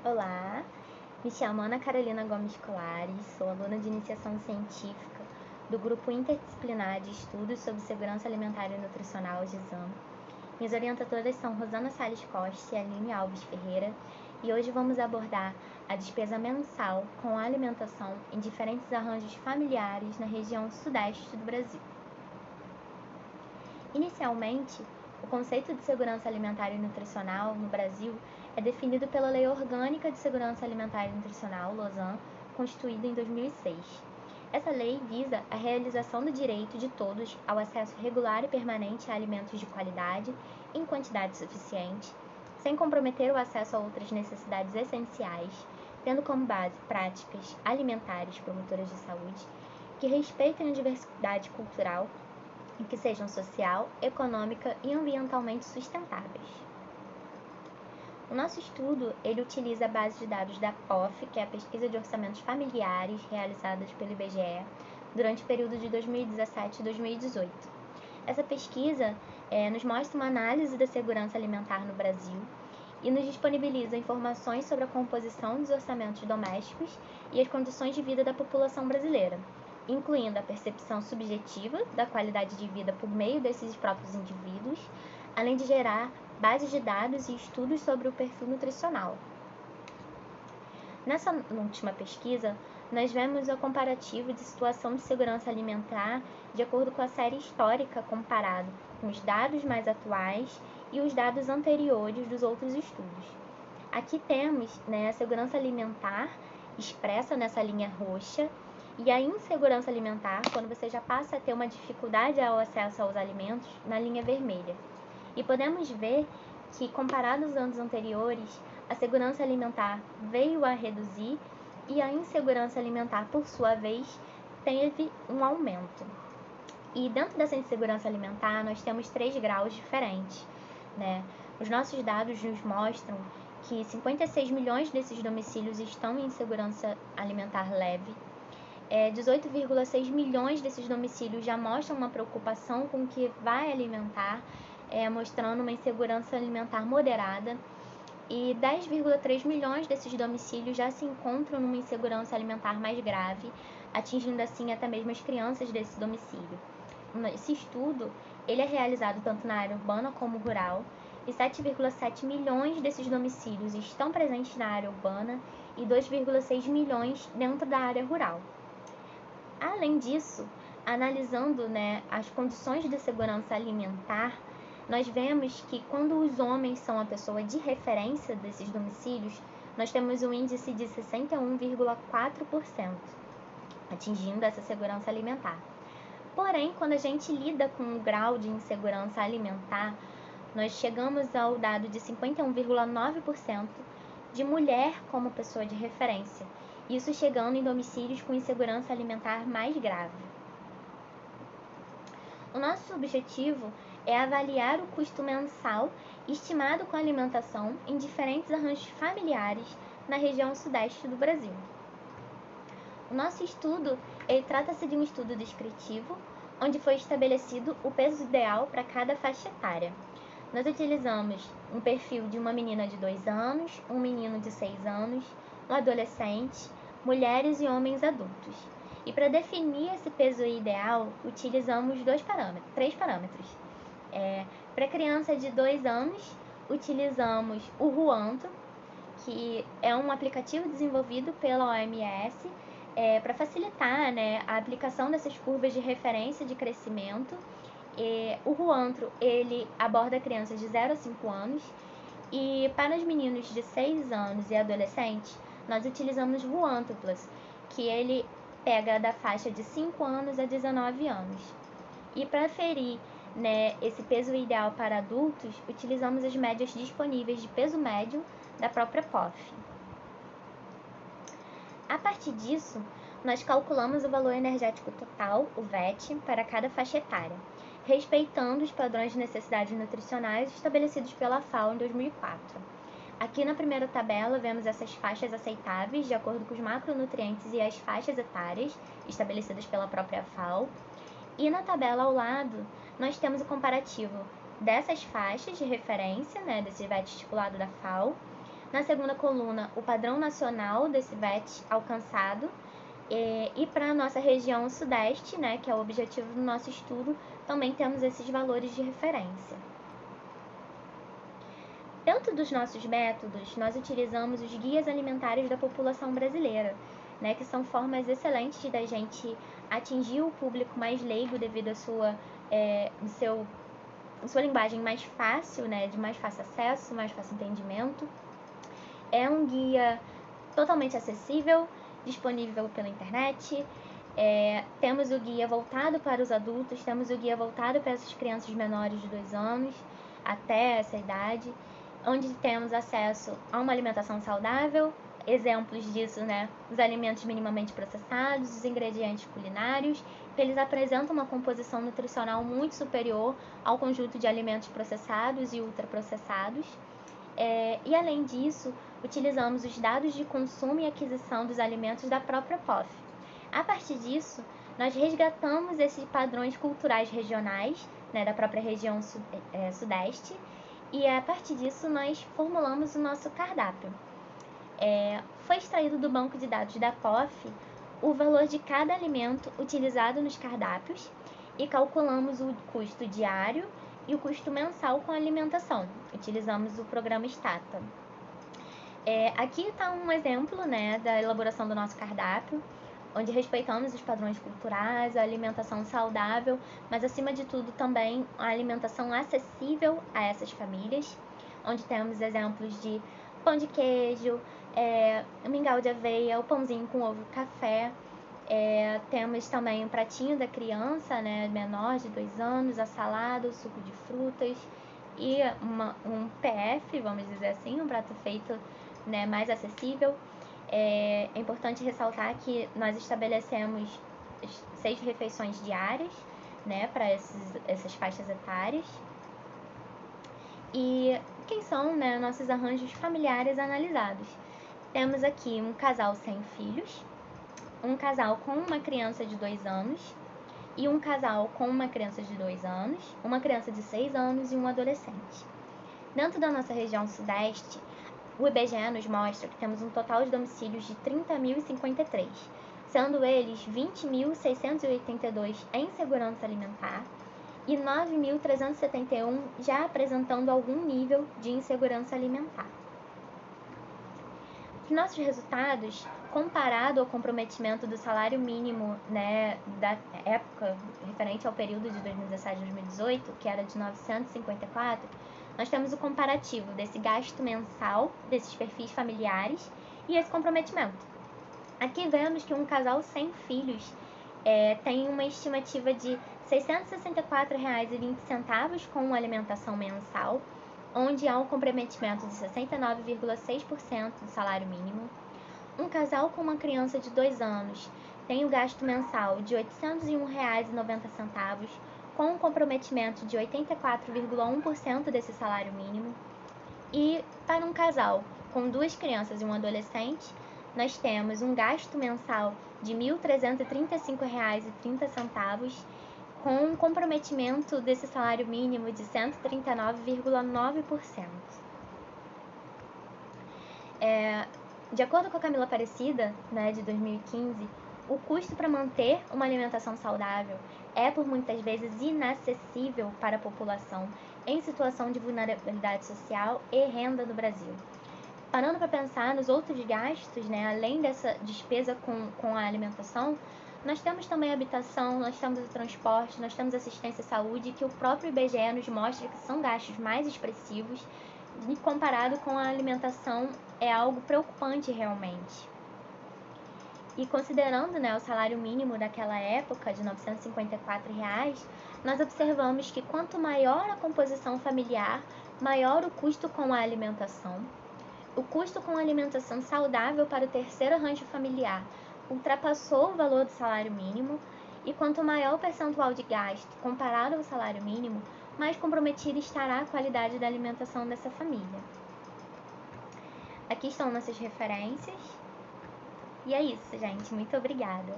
Olá, me chamo Ana Carolina Gomes Colares, sou aluna de iniciação científica do Grupo Interdisciplinar de Estudos sobre Segurança Alimentar e Nutricional, GESAM. Minhas orientadoras são Rosana Salles Costa e Aline Alves Ferreira, e hoje vamos abordar a despesa mensal com a alimentação em diferentes arranjos familiares na região sudeste do Brasil. Inicialmente, o conceito de segurança alimentar e nutricional no Brasil é definido pela Lei Orgânica de Segurança Alimentar e Nutricional, LOSAN, constituída em 2006. Essa lei visa a realização do direito de todos ao acesso regular e permanente a alimentos de qualidade em quantidade suficiente, sem comprometer o acesso a outras necessidades essenciais, tendo como base práticas alimentares promotoras de saúde que respeitem a diversidade cultural e que sejam social, econômica e ambientalmente sustentáveis. O nosso estudo, ele utiliza a base de dados da POF, que é a Pesquisa de Orçamentos Familiares, realizada pelo IBGE, durante o período de 2017 e 2018. Essa pesquisa nos mostra uma análise da segurança alimentar no Brasil e nos disponibiliza informações sobre a composição dos orçamentos domésticos e as condições de vida da população brasileira, incluindo a percepção subjetiva da qualidade de vida por meio desses próprios indivíduos, além de gerar bases de dados e estudos sobre o perfil nutricional. Nessa última pesquisa, nós vemos o comparativo de situação de segurança alimentar de acordo com a série histórica comparado com os dados mais atuais e os dados anteriores dos outros estudos. Aqui temos a segurança alimentar expressa nessa linha roxa e a insegurança alimentar, quando você já passa a ter uma dificuldade ao acesso aos alimentos, na linha vermelha. E podemos ver que, comparado aos anos anteriores, a segurança alimentar veio a reduzir e a insegurança alimentar, por sua vez, teve um aumento. E dentro dessa insegurança alimentar, nós temos 3 graus diferentes, Os nossos dados nos mostram que 56 milhões desses domicílios estão em insegurança alimentar leve, 18,6 milhões desses domicílios já mostram uma preocupação com o que vai alimentar, mostrando uma insegurança alimentar moderada, e 10,3 milhões desses domicílios já se encontram numa insegurança alimentar mais grave, atingindo assim até mesmo as crianças desse domicílio. Esse estudo ele é realizado tanto na área urbana como rural, e 7,7 milhões desses domicílios estão presentes na área urbana e 2,6 milhões dentro da área rural. Além disso, analisando as condições de segurança alimentar, nós vemos que quando os homens são a pessoa de referência desses domicílios, nós temos um índice de 61,4%, atingindo essa segurança alimentar. Porém, quando a gente lida com um grau de insegurança alimentar, nós chegamos ao dado de 51,9% de mulher como pessoa de referência, isso chegando em domicílios com insegurança alimentar mais grave. O nosso objetivo é avaliar o custo mensal estimado com a alimentação em diferentes arranjos familiares na região sudeste do Brasil. O nosso estudo trata-se de um estudo descritivo, onde foi estabelecido o peso ideal para cada faixa etária. Nós utilizamos um perfil de uma menina de 2 anos, um menino de 6 anos, um adolescente, mulheres e homens adultos. E para definir esse peso ideal, utilizamos 3 parâmetros. Para criança de 2 anos, utilizamos o Ruantro, que é um aplicativo desenvolvido pela OMS para facilitar a aplicação dessas curvas de referência de crescimento. O Ruantro ele aborda crianças de 0 a 5 anos, e para os meninos de 6 anos e adolescentes, nós utilizamos o Ruantro Plus, que ele pega da faixa de 5 anos a 19 anos. E para aferir esse peso ideal para adultos, utilizamos as médias disponíveis de peso médio da própria POF. A partir disso, nós calculamos o valor energético total, o VET, para cada faixa etária, respeitando os padrões de necessidades nutricionais estabelecidos pela FAO em 2004. Aqui na primeira tabela vemos essas faixas aceitáveis de acordo com os macronutrientes e as faixas etárias estabelecidas pela própria FAO. E na tabela ao lado, nós temos o comparativo dessas faixas de referência, desse VET estipulado da FAO, Na segunda coluna, o padrão nacional desse VET alcançado. E para a nossa região sudeste, né, que é o objetivo do nosso estudo, também temos esses valores de referência. Dentro dos nossos métodos, nós utilizamos os guias alimentares da população brasileira, né, que são formas excelentes da gente atingir o público mais leigo devido à sua linguagem mais fácil, né, de mais fácil acesso, mais fácil entendimento. É um guia totalmente acessível, disponível pela internet. Temos o guia voltado para os adultos, temos o guia voltado para essas crianças menores de 2 anos até essa idade, onde temos acesso a uma alimentação saudável, exemplos disso, né, os alimentos minimamente processados, os ingredientes culinários, que eles apresentam uma composição nutricional muito superior ao conjunto de alimentos processados e ultraprocessados. E além disso, utilizamos os dados de consumo e aquisição dos alimentos da própria POF. A partir disso, nós resgatamos esses padrões culturais regionais, né, da própria região sudeste, e a partir disso nós formulamos o nosso cardápio. Foi extraído do banco de dados da POF o valor de cada alimento utilizado nos cardápios e calculamos o custo diário e o custo mensal com a alimentação. Utilizamos o programa Stata. Aqui está um exemplo, né, da elaboração do nosso cardápio, onde respeitamos os padrões culturais, a alimentação saudável, mas acima de tudo também a alimentação acessível a essas famílias, onde temos exemplos de pão de queijo, mingau de aveia, o pãozinho com ovo e café. Temos também um pratinho da criança, né, menor de 2 anos, a salada, o suco de frutas e um PF, vamos dizer assim, um prato feito, né, mais acessível. É importante ressaltar que nós estabelecemos 6 refeições diárias, né, para essas faixas etárias. E quem são, né, nossos arranjos familiares analisados? Temos aqui um casal sem filhos, um casal com uma criança de 2 anos e um casal com uma criança de 2 anos, uma criança de 6 anos e um adolescente. Dentro da nossa região sudeste, o IBGE nos mostra que temos um total de domicílios de 30.053, sendo eles 20.682 em segurança alimentar e 9.371 já apresentando algum nível de insegurança alimentar. Os nossos resultados, comparado ao comprometimento do salário mínimo, né, da época referente ao período de 2017 a 2018, que era de 954, nós temos o comparativo desse gasto mensal, desses perfis familiares e esse comprometimento. Aqui vemos que um casal sem filhos tem uma estimativa de R$ 664,20 com alimentação mensal, onde há um comprometimento de 69,6% do salário mínimo. Um casal com uma criança de 2 anos tem o gasto mensal de R$ 801,90, com um comprometimento de 84,1% desse salário mínimo. E para um casal com 2 crianças e um adolescente, nós temos um gasto mensal de R$ 1.335,30, com um comprometimento desse salário mínimo de 139,9%. De acordo com a Camila Aparecida, né, de 2015, o custo para manter uma alimentação saudável é, por muitas vezes, inacessível para a população em situação de vulnerabilidade social e renda no Brasil. Parando para pensar nos outros gastos, né, além dessa despesa com a alimentação, nós temos também a habitação, nós temos o transporte, nós temos assistência à saúde, que o próprio IBGE nos mostra que são gastos mais expressivos e comparado com a alimentação é algo preocupante realmente. E considerando, né, o salário mínimo daquela época de R$ 954, nós observamos que quanto maior a composição familiar, maior o custo com a alimentação. O custo com a alimentação saudável para o terceiro arranjo familiar ultrapassou o valor do salário mínimo, e quanto maior o percentual de gasto comparado ao salário mínimo, mais comprometida estará a qualidade da alimentação dessa família. Aqui estão nossas referências. E é isso, gente. Muito obrigada.